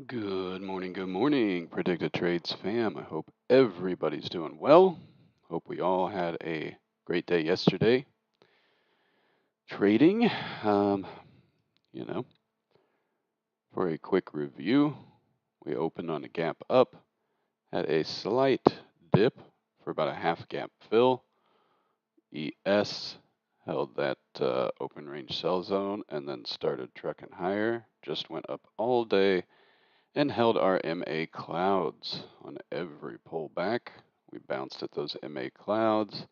Good morning, Predicted Trades fam. I hope everybody's doing well. Hope we all had a great day yesterday trading. Um, you know, for a quick review, we opened on a gap up, had a slight dip for about a half gap fill. ES held that open range sell zone and then started trucking higher. Just went up all day and held our MA clouds on every pullback. We bounced at those MA clouds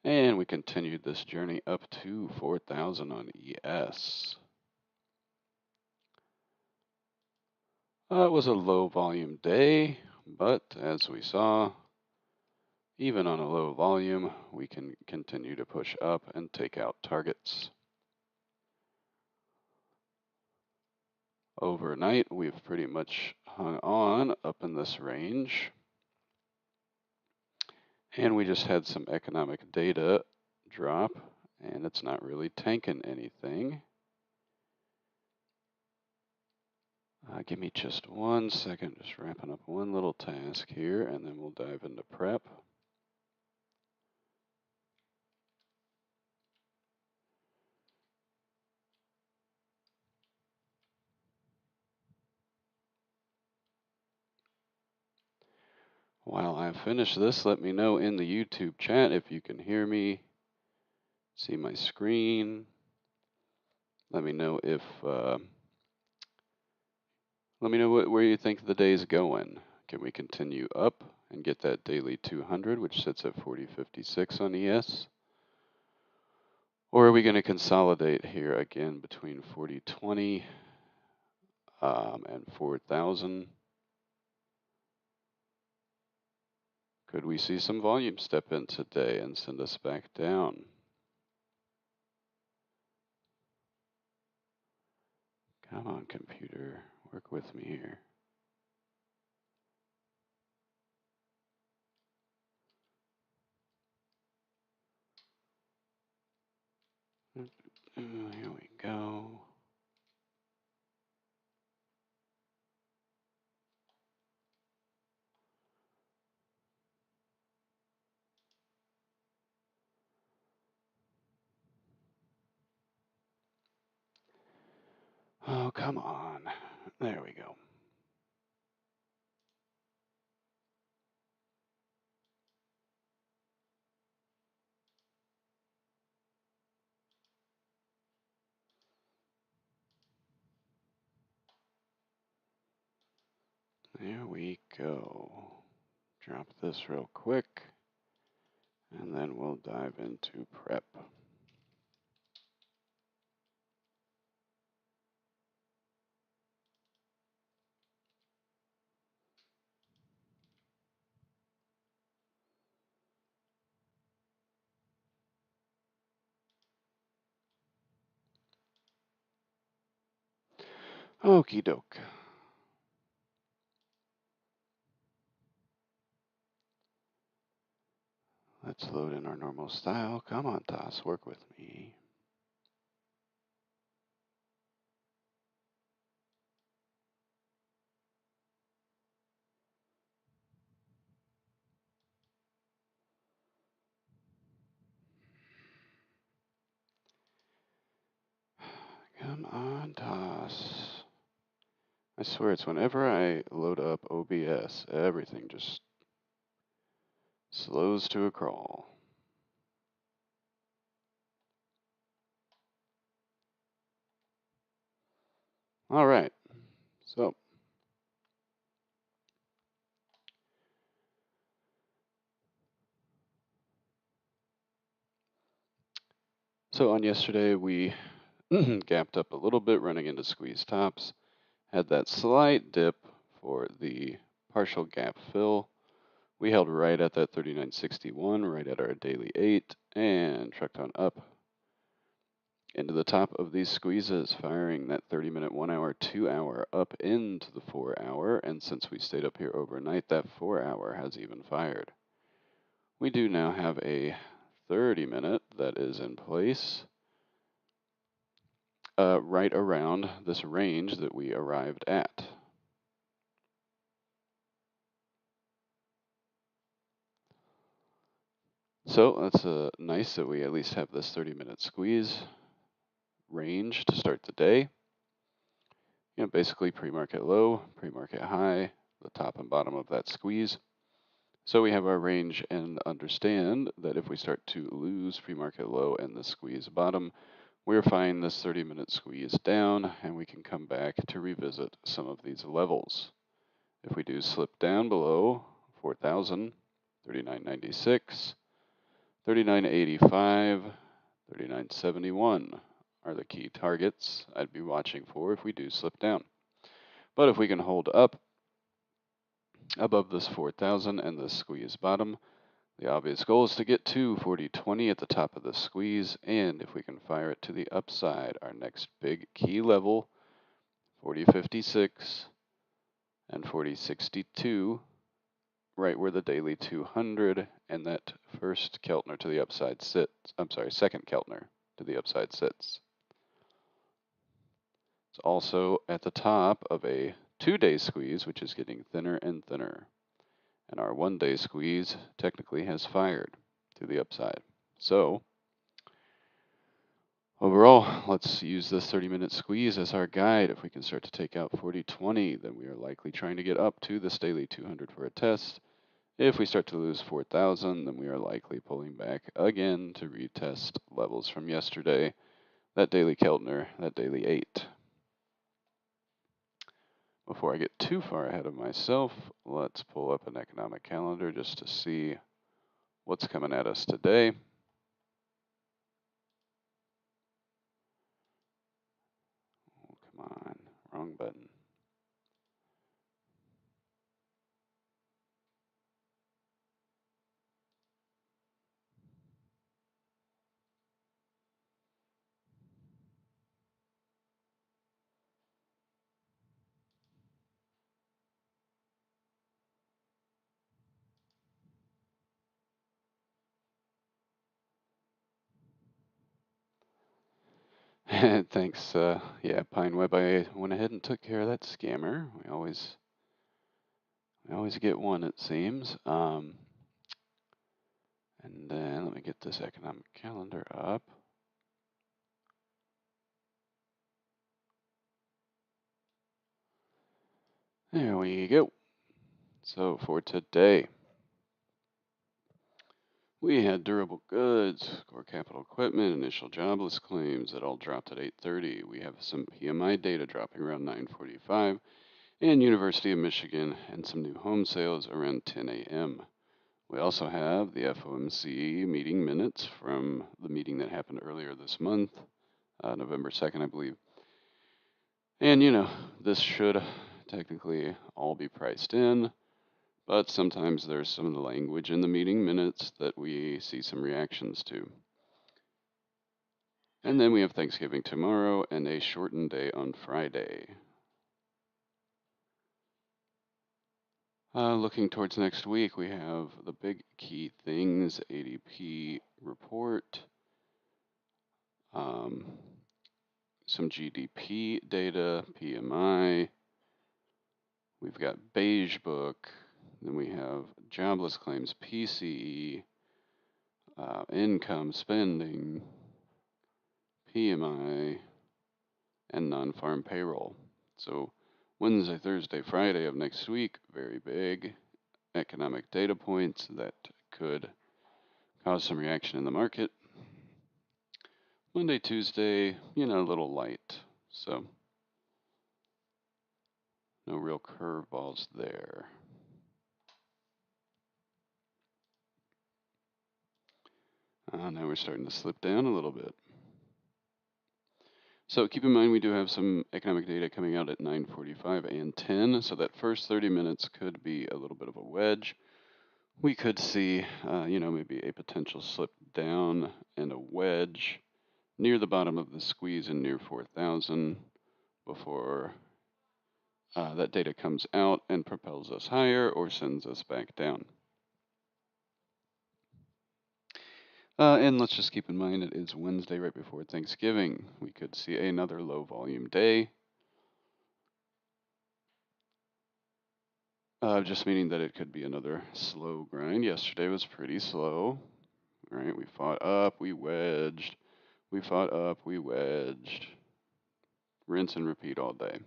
and we continued this journey up to 4,000 on ES. It was a low volume day, but as we saw, even on a low volume, we can continue to push up and take out targets. Overnight, we've pretty much hung on up in this range. And we just had some economic data drop, and it's not really tanking anything. Give me just 1 second, just wrapping up one little task here, and then we'll dive into prep. While I finish this, let me know in the YouTube chat if you can hear me, see my screen. Let me know if, let me know where you think the day's going. Can we continue up and get that daily 200, which sits at 40.56 on ES? Or are we going to consolidate here again between 40.20 and 4,000? Could we see some volume step in today and send us back down? Come on, computer, work with me here. Here we go. Oh, come on. There we go. There we go. Drop this real quick, and then we'll dive into prep. Okie doke. Let's load in our normal style. Come on, Toss, work with me. Come on, Toss. I swear it's whenever I load up OBS, everything just slows to a crawl. All right, so on yesterday we gapped up a little bit, running into squeeze tops, had that slight dip for the partial gap fill. We held right at that 39.61, right at our daily 8, and trucked on up into the top of these squeezes, firing that 30-minute, 1 hour, 2 hour up into the 4 hour. And since we stayed up here overnight, that 4 hour has even fired. We do now have a 30-minute that is in place, right around this range that we arrived at. So that's nice that we at least have this 30-minute squeeze range to start the day. Basically pre-market low, pre-market high, the top and bottom of that squeeze. So we have our range and understand that if we start to lose pre-market low and the squeeze bottom, we're fine this 30-minute squeeze down, and we can come back to revisit some of these levels. If we do slip down below 4,000, 39.96, 39.85, 39.71 are the key targets I'd be watching for if we do slip down. But if we can hold up above this 4,000 and the squeeze bottom, the obvious goal is to get to 40.20 at the top of the squeeze, and if we can fire it to the upside, our next big key level, 40.56 and 40.62, right where the daily 200 and that first Keltner to the upside sits. Second Keltner to the upside sits. It's also at the top of a 2-day squeeze, which is getting thinner and thinner. And our 1-day squeeze technically has fired to the upside. So overall, let's use this 30-minute squeeze as our guide. If we can start to take out 40.20, then we are likely trying to get up to this daily 200 for a test. If we start to lose 4,000, then we are likely pulling back again to retest levels from yesterday, that daily Keltner, that daily 8. Before I get too far ahead of myself, let's pull up an economic calendar just to see what's coming at us today. Oh, come on, wrong button. Thanks, yeah, Pineweb. I went ahead and took care of that scammer. We always get one, it seems. And then let me get this economic calendar up. There we go. So for today, we had durable goods, core capital equipment, initial jobless claims that all dropped at 8:30. We have some PMI data dropping around 9:45, and University of Michigan and some new home sales around 10 a.m. We also have the FOMC meeting minutes from the meeting that happened earlier this month, November 2nd, I believe. And this should technically all be priced in, but sometimes there's some of the language in the meeting minutes that we see some reactions to. And then we have Thanksgiving tomorrow and a shortened day on Friday. Looking towards next week, we have the big key things, ADP report, some GDP data, PMI. We've got Beige Book. Then we have jobless claims, PCE, income, spending, PMI, and non-farm payroll. So Wednesday, Thursday, Friday of next week, very big economic data points that could cause some reaction in the market. Monday, Tuesday, a little light. So no real curveballs there. Now we're starting to slip down a little bit. So keep in mind we do have some economic data coming out at 9:45 and 10. So that first 30 minutes could be a little bit of a wedge. We could see, maybe a potential slip down and a wedge near the bottom of the squeeze and near 4,000 before that data comes out and propels us higher or sends us back down. And let's just keep in mind it is Wednesday right before Thanksgiving. We could see another low volume day. Just meaning that it could be another slow grind. Yesterday was pretty slow. All right, we fought up, we wedged. We fought up, we wedged. Rinse and repeat all day.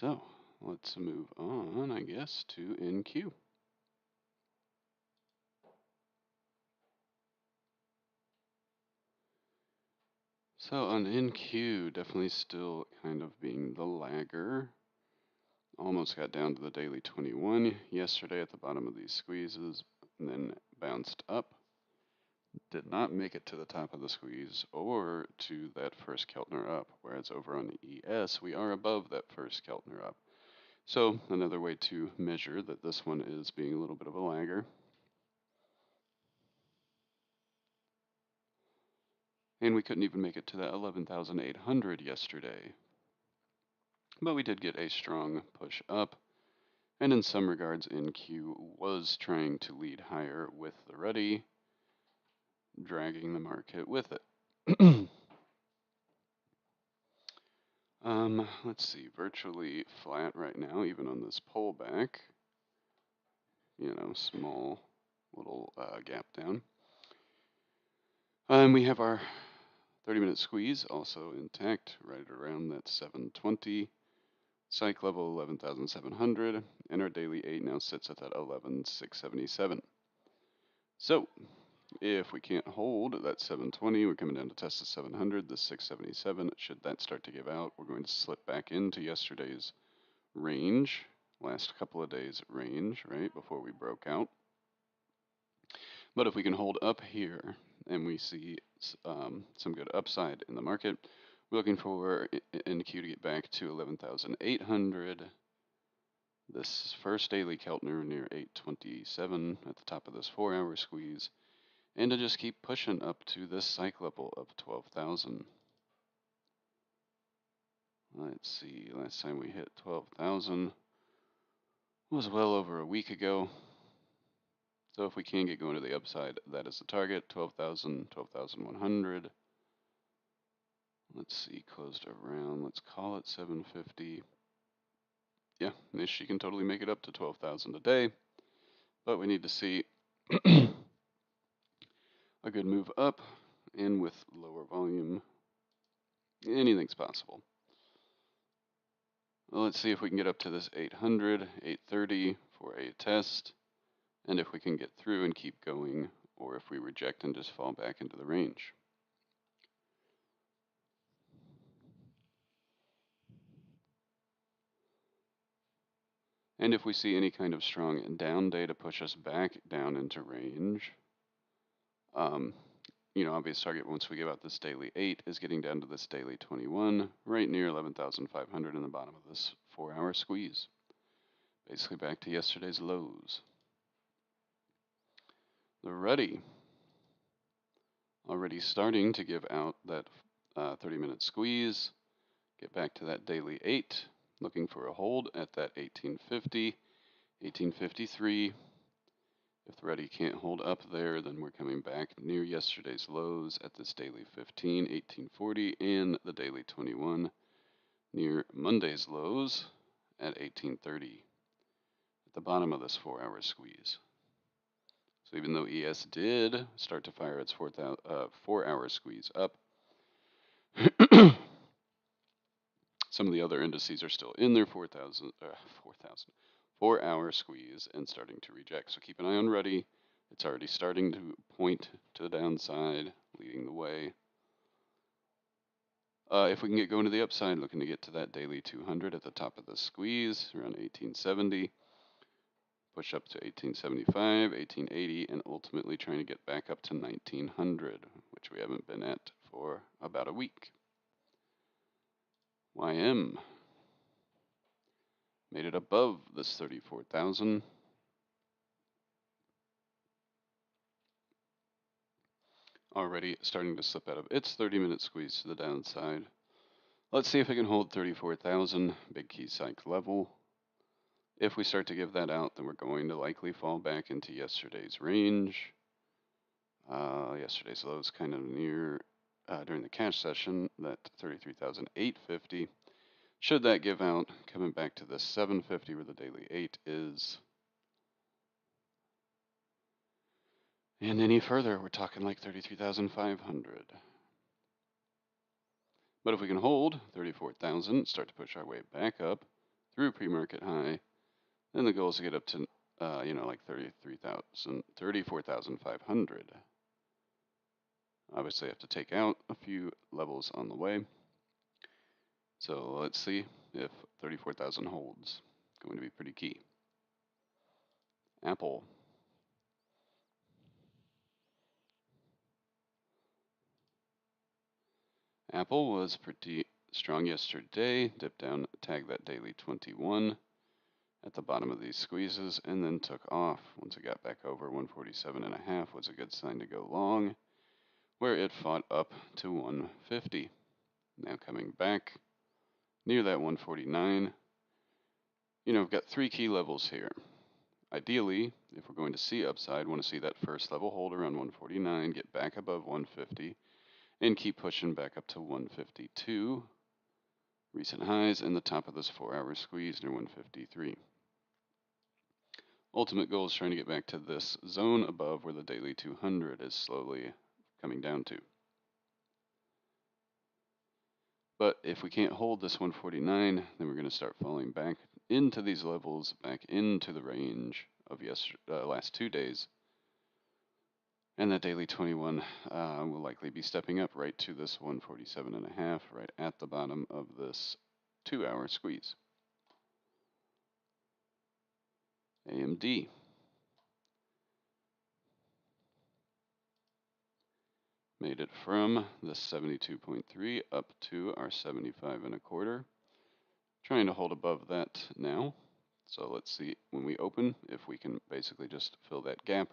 So let's move on, I guess, to NQ. So on NQ, definitely still kind of being the lagger. Almost got down to the daily 21 yesterday at the bottom of these squeezes, and then bounced up. Did not make it to the top of the squeeze or to that first Keltner up, whereas over on the ES, we are above that first Keltner up. So another way to measure that this one is being a little bit of a lagger. And we couldn't even make it to that 11,800 yesterday. But we did get a strong push up. And in some regards, NQ was trying to lead higher with the ready, dragging the market with it. Let's see, virtually flat right now, even on this pullback. Small little gap down. We have our 30-minute squeeze also intact, right around that 720. Psych level 11,700, and our daily 8 now sits at that 11,677. So, if we can't hold that 720, we're coming down to test the 700, the 677. Should that start to give out, we're going to slip back into yesterday's range, last couple of days range, right, before we broke out. But if we can hold up here and we see some good upside in the market, we're looking for NQ to get back to 11,800. This first daily Keltner near 827 at the top of this 4-hour squeeze, and to just keep pushing up to this psych level of 12,000. Let's see, last time we hit 12,000 was well over a week ago. So if we can get going to the upside, that is the target, 12,000, 12,100. Let's see, closed around, let's call it 750. Yeah, she can totally make it up to 12,000 a day, but we need to see a good move up, and with lower volume, anything's possible. Well, let's see if we can get up to this 800, 830 for a test, and if we can get through and keep going, or if we reject and just fall back into the range. And if we see any kind of strong down day to push us back down into range, obvious target once we give out this daily 8 is getting down to this daily 21, right near 11,500 in the bottom of this 4-hour squeeze. Basically back to yesterday's lows. The ready already starting to give out that 30-minute squeeze. Get back to that daily 8, looking for a hold at that 1850, 1853. If the ready can't hold up there, then we're coming back near yesterday's lows at this daily 15, 1840, and the daily 21 near Monday's lows at 1830 at the bottom of this 4-hour squeeze. So even though ES did start to fire its 4-hour squeeze up, some of the other indices are still in their 4-hour squeeze and starting to reject. So keep an eye on ready. It's already starting to point to the downside, leading the way. If we can get going to the upside, looking to get to that daily 200 at the top of the squeeze, around 1870. Push up to 1875, 1880, and ultimately trying to get back up to 1900, which we haven't been at for about a week. YM made it above this 34,000. Already starting to slip out of its 30-minute squeeze to the downside. Let's see if it can hold 34,000, big key psych level. If we start to give that out, then we're going to likely fall back into yesterday's range. Yesterday's low is kind of near during the cash session, that 33,850. Should that give out, coming back to the 750 where the daily 8 is, And any further, we're talking like 33,500. But if we can hold 34,000, start to push our way back up through pre-market high, then the goal is to get up to, like 34,500. Obviously, I have to take out a few levels on the way. So let's see if 34,000 holds. Going to be pretty key. Apple. Apple was pretty strong yesterday. Dipped down, tagged that daily 21 at the bottom of these squeezes, and then took off. Once it got back over 147.5 was a good sign to go long, where it fought up to 150. Now coming back near that 149. We've got three key levels here. Ideally, if we're going to see upside, want to see that first level hold around 149, get back above 150, and keep pushing back up to 152. Recent highs and the top of this 4-hour squeeze near 153. Ultimate goal is trying to get back to this zone above where the daily 200 is slowly coming down to. But if we can't hold this 149, then we're going to start falling back into these levels, back into the range of last 2 days. And that daily 21 will likely be stepping up right to this 147.5, right at the bottom of this 2-hour squeeze. AMD. Made it from the 72.3 up to our 75.25. Trying to hold above that now. So let's see when we open if we can basically just fill that gap,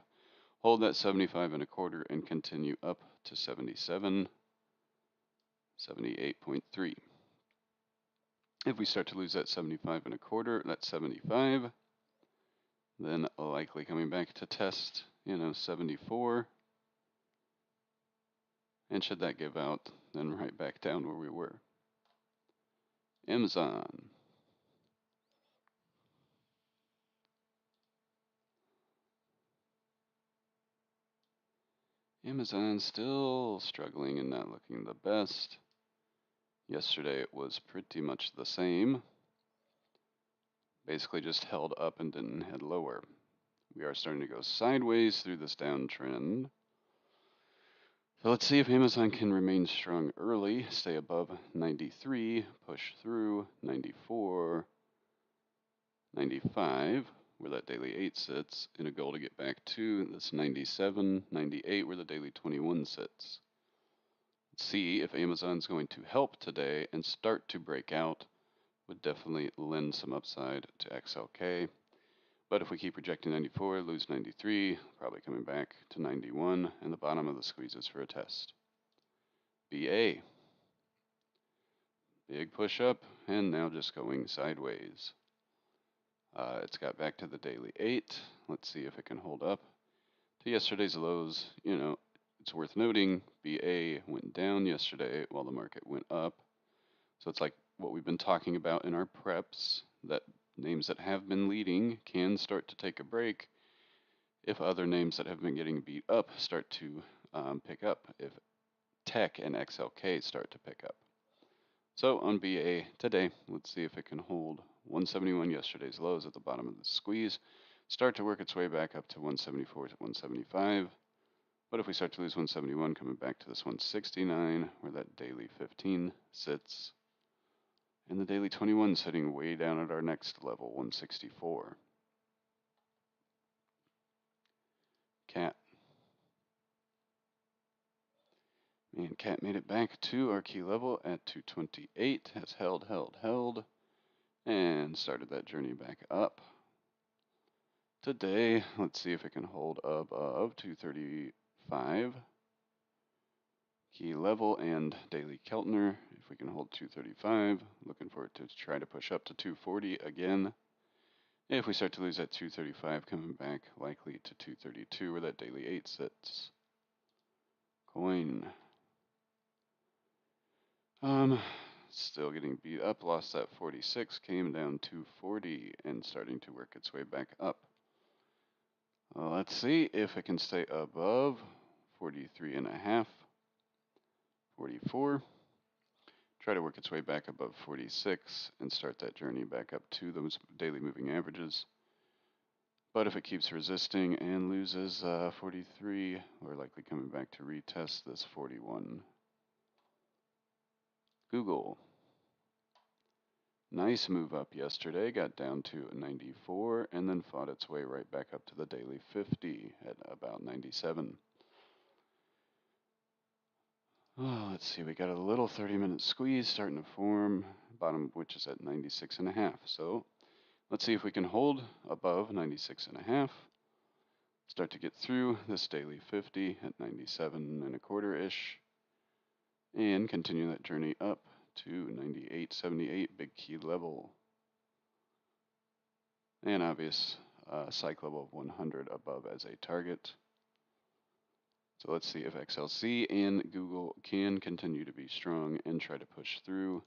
hold that 75.25 and continue up to 77, 78.3. If we start to lose that 75.25, that's 75, then likely coming back to test, 74. And should that give out, then right back down where we were. Amazon. Amazon still struggling and not looking the best. Yesterday it was pretty much the same. Basically just held up and didn't head lower. We are starting to go sideways through this downtrend. So let's see if Amazon can remain strong early, stay above 93, push through 94, 95, where that daily 8 sits, and a goal to get back to this 97, 98, where the daily 21 sits. Let's see if Amazon's going to help today and start to break out. Would definitely lend some upside to XLK. But if we keep rejecting 94, lose 93, probably coming back to 91, and the bottom of the squeezes for a test. BA. Big push up, and now just going sideways. It's got back to the daily 8. Let's see if it can hold up to yesterday's lows. It's worth noting, BA went down yesterday while the market went up. So it's like what we've been talking about in our preps, that names that have been leading can start to take a break if other names that have been getting beat up start to pick up, if tech and XLK start to pick up. So on BA today, let's see if it can hold 171 yesterday's lows at the bottom of the squeeze, start to work its way back up to 174 to 175. But if we start to lose 171, coming back to this 169, where that daily 15 sits, and the daily 21 sitting way down at our next level, 164. Cat. And Cat made it back to our key level at 228, has held, and started that journey back up. Today, let's see if it can hold above 235. Key level and daily Keltner. If we can hold 235, looking for it to try to push up to 240 again. If we start to lose that 235, coming back likely to 232 where that daily 8 sits. Coin. Still getting beat up, lost that 46, came down to 40 and starting to work its way back up. Well, let's see if it can stay above 43.5, 44. Try to work its way back above 46 and start that journey back up to those daily moving averages. But if it keeps resisting and loses 43, we're likely coming back to retest this 41. Google. Nice move up yesterday, got down to 94 and then fought its way right back up to the daily 50 at about 97. Oh, let's see, we got a little 30-minute squeeze starting to form, bottom of which is at 96.5. So let's see if we can hold above 96.5. Start to get through this daily 50 at 97.25-ish, and continue that journey up to 98.78, big key level, and obvious psych level of 100 above as a target. So let's see if XLC and Google can continue to be strong and try to push through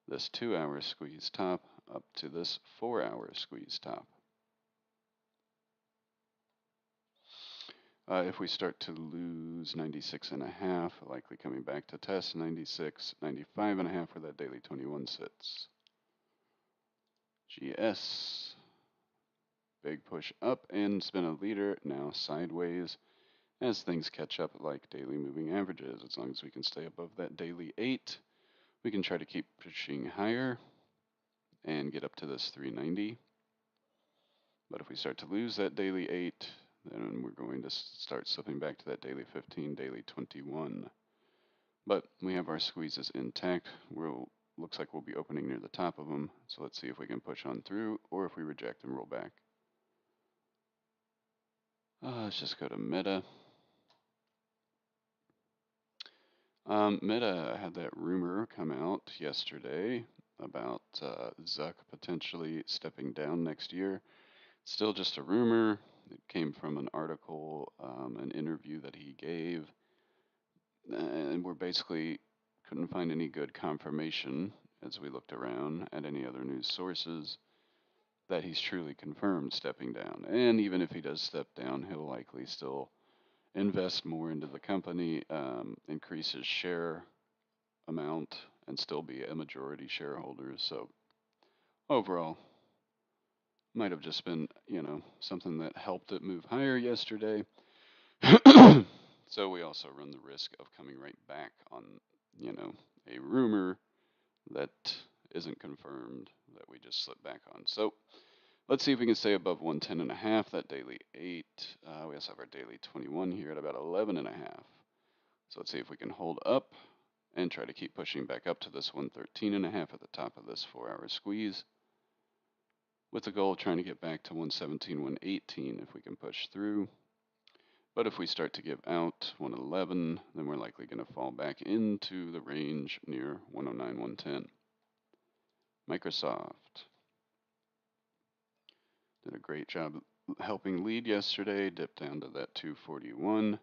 this 2-hour squeeze top up to this 4-hour squeeze top. If we start to lose 96.5, likely coming back to test 96, 95.5 where that daily 21 sits. GS, big push up and spin a leader, now sideways as things catch up like daily moving averages. As long as we can stay above that daily 8, we can try to keep pushing higher and get up to this 390. But if we start to lose that daily 8, then we're going to start slipping back to that daily 15, daily 21. But we have our squeezes intact. Looks like we'll be opening near the top of them. So let's see if we can push on through, or if we reject and roll back. Let's just go to Meta. Meta had that rumor come out yesterday about Zuck potentially stepping down next year. Still just a rumor. It came from an article, an interview that he gave, and we're basically couldn't find any good confirmation as we looked around at any other news sources that he's truly confirmed stepping down. And even if he does step down, he'll likely still invest more into the company, increase his share amount, and still be a majority shareholder. So overall, might have just been, something that helped it move higher yesterday. So we also run the risk of coming right back on, a rumor that isn't confirmed that we just slipped back on. So let's see if we can stay above 110.5, that daily 8. We also have our daily 21 here at about 11.5. So let's see if we can hold up and try to keep pushing back up to this 113.5 at the top of this 4-hour squeeze, with the goal of trying to get back to 117, 118 if we can push through. But if we start to give out 111, then we're likely going to fall back into the range near 109, 110. Microsoft did a great job helping lead yesterday, dipped down to that 241,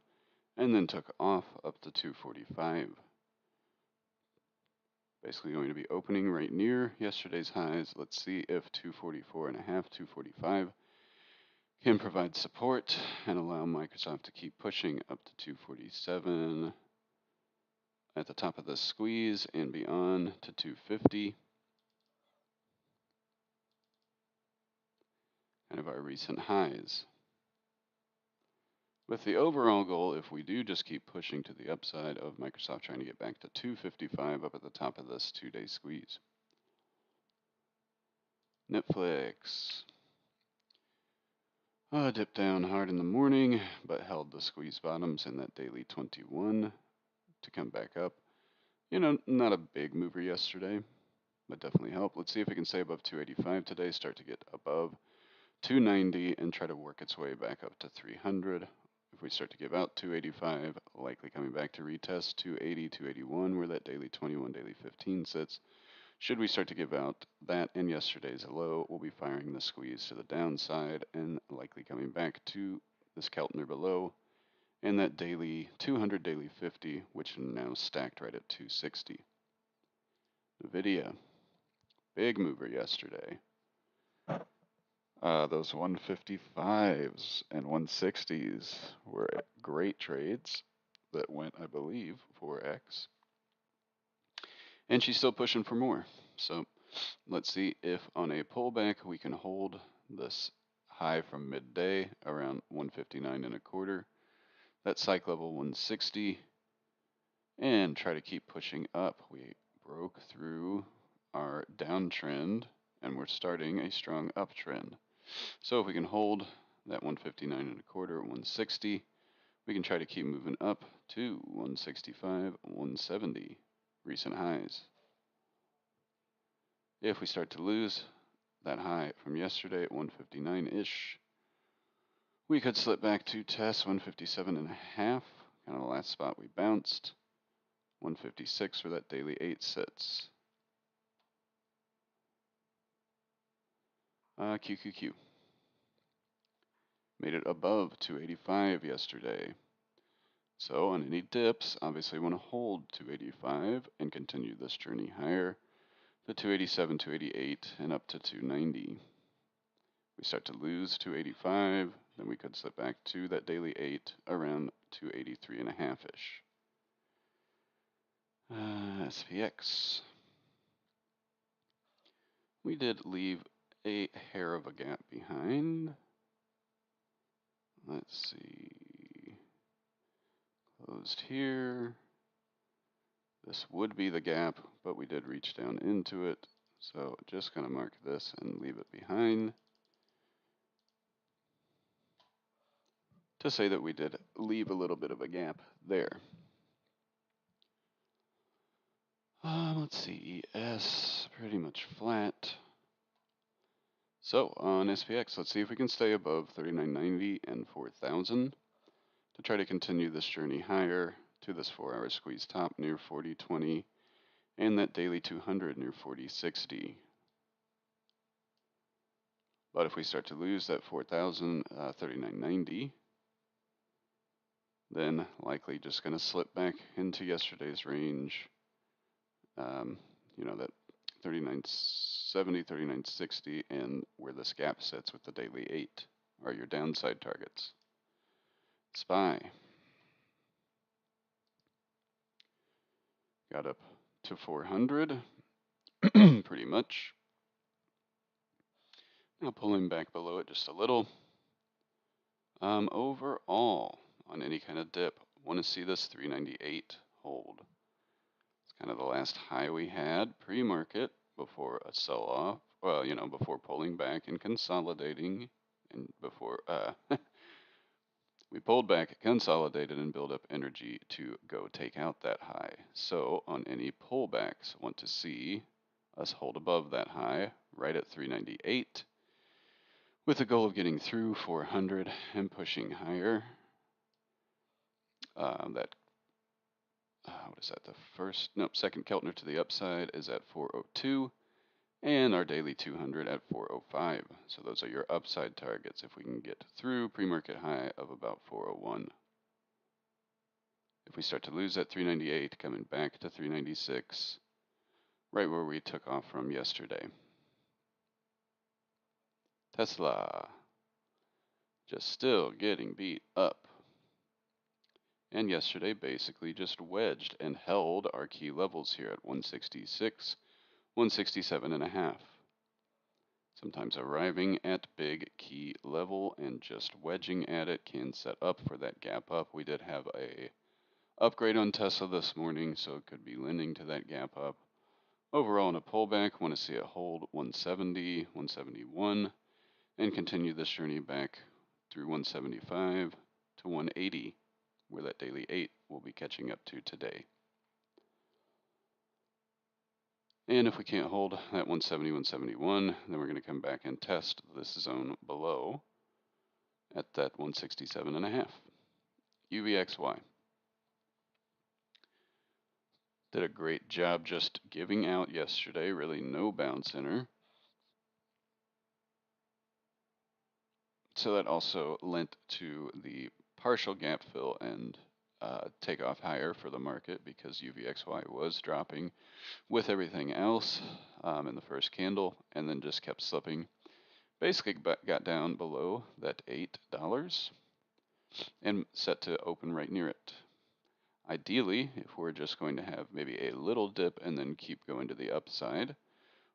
and then took off up to 245. Basically going to be opening right near yesterday's highs. Let's see if 244.5, 245 can provide support and allow Microsoft to keep pushing up to 247 at the top of the squeeze and beyond to 250. Kind of our recent highs. With the overall goal, if we do just keep pushing to the upside of Microsoft trying to get back to 255 up at the top of this 2-day squeeze. Netflix. Dipped down hard in the morning, but held the squeeze bottoms in that daily 21 to come back up. Not a big mover yesterday, but definitely helped. Let's see if it can stay above 285 today, start to get above 290 and try to work its way back up to 300. If we start to give out 285, likely coming back to retest 280, 281, where that daily 21, daily 15 sits. Should we start to give out that and yesterday's low, we'll be firing the squeeze to the downside and likely coming back to this Keltner below and that daily 200, daily 50, which are now stacked right at 260. NVIDIA, big mover yesterday. Those 155s and 160s were great trades that went, I believe, 4x. And she's still pushing for more. So let's see if on a pullback we can hold this high from midday around 159 and a quarter. That psych level 160 and try to keep pushing up. We broke through our downtrend and we're starting a strong uptrend. So if we can hold that 159 and a quarter, 160, we can try to keep moving up to 165, 170, recent highs. If we start to lose that high from yesterday at 159-ish, we could slip back to test 157 and a half, kind of the last spot we bounced. 156 where that daily 8 sits. QQQ. Made it above 285 yesterday. So on any dips, obviously want to hold 285 and continue this journey higher to 287, 288, and up to 290. We start to lose 285, then we could slip back to that daily 8 around 283 and a half-ish. SPX. We did leave a hair of a gap behind. Let's see. Closed here. This would be the gap, but we did reach down into it. So just going to mark this and leave it behind to say that we did leave a little bit of a gap there. Let's see, ES pretty much flat. So on SPX, let's see if we can stay above 3990 and 4000 to try to continue this journey higher to this 4-hour squeeze top near 4020 and that daily 200 near 4060. But if we start to lose that 4000, 3990, then likely just going to slip back into yesterday's range. That 3970, 3960, and where this gap sits with the daily 8 are your downside targets. SPY got up to 400, pretty much. Now pulling back below it just a little. Overall, on any kind of dip, want to see this 398 hold. It's kind of the last high we had pre-market before a sell-off. Well, before pulling back and consolidating, and before we pulled back, consolidated, and built up energy to go take out that high. So on any pullbacks, want to see us hold above that high, right at 398, with the goal of getting through 400 and pushing higher. What is that? Second Keltner to the upside is at 402, and our daily 200 at 405. So those are your upside targets if we can get through pre-market high of about 401. If we start to lose that 398, coming back to 396, right where we took off from yesterday. Tesla, just still getting beat up. And yesterday basically just wedged and held our key levels here at 166, 167 and a half. Sometimes arriving at big key level and just wedging at it can set up for that gap up. We did have a upgrade on Tesla this morning, so it could be lending to that gap up. Overall, in a pullback, want to see it hold 170, 171, and continue this journey back through 175 to 180, where that daily 8 will be catching up to today. And if we can't hold that 170, 171, then we're going to come back and test this zone below at that 167 and a half. UVXY. Did a great job just giving out yesterday, really no bounce in her. So that also lent to the partial gap fill and takeoff higher for the market because UVXY was dropping with everything else in the first candle and then just kept slipping Basically got down below that $8 and set to open right near it. Ideally, if we're just going to have maybe a little dip and then keep going to the upside,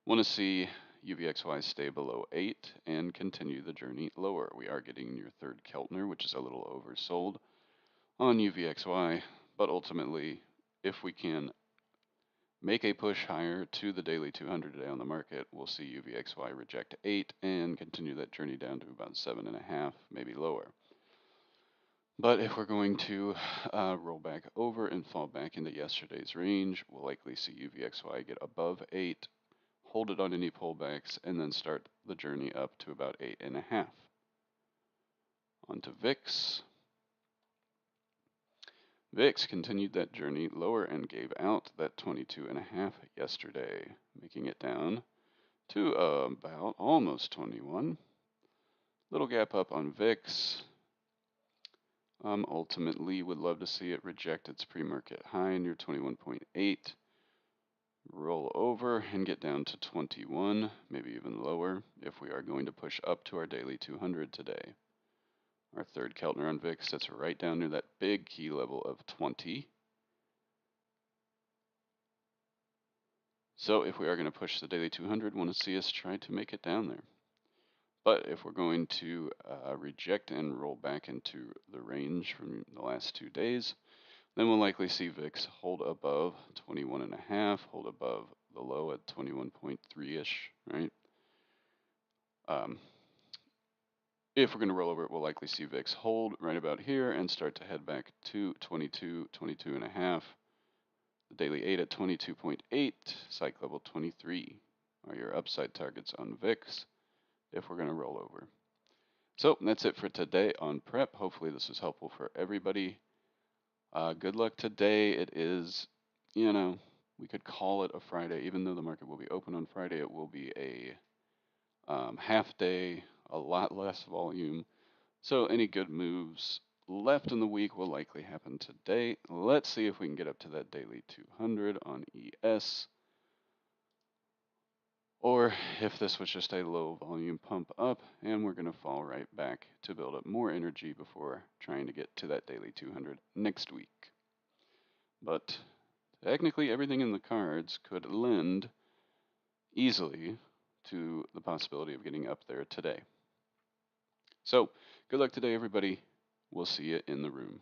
want to see UVXY stay below 8 and continue the journey lower. We are getting near third Keltner, which is a little oversold on UVXY, but ultimately, if we can make a push higher to the daily 200 today on the market, we'll see UVXY reject 8 and continue that journey down to about 7.5, maybe lower. But if we're going to roll back over and fall back into yesterday's range, we'll likely see UVXY get above 8, hold it on any pullbacks, and then start the journey up to about 8.5. Onto VIX. VIX continued that journey lower and gave out that 22.5 yesterday, making it down to about almost 21. Little gap up on VIX. Ultimately, would love to see it reject its pre-market high near 21.8, roll over and get down to 21, maybe even lower, if we are going to push up to our daily 200 today. Our third Keltner on VIX sits right down near that big key level of 20. So if we are going to push the daily 200, want to see us try to make it down there. But if we're going to reject and roll back into the range from the last 2 days, then we'll likely see VIX hold above 21.5, hold above the low at 21.3-ish, right? If we're going to roll over it, we'll likely see VIX hold right about here and start to head back to 22, 22.5. The daily 8 at 22.8, psych level 23 are your upside targets on VIX if we're going to roll over. So that's it for today on prep. Hopefully this was helpful for everybody. Good luck today. It is, we could call it a Friday. Even though the market will be open on Friday, it will be a half day, a lot less volume. So any good moves left in the week will likely happen today. Let's see if we can get up to that daily 200 on ES. Or if this was just a low volume pump up and we're going to fall right back to build up more energy before trying to get to that daily 200 next week. But technically everything in the cards could lend easily to the possibility of getting up there today. So good luck today, everybody. We'll see you in the room.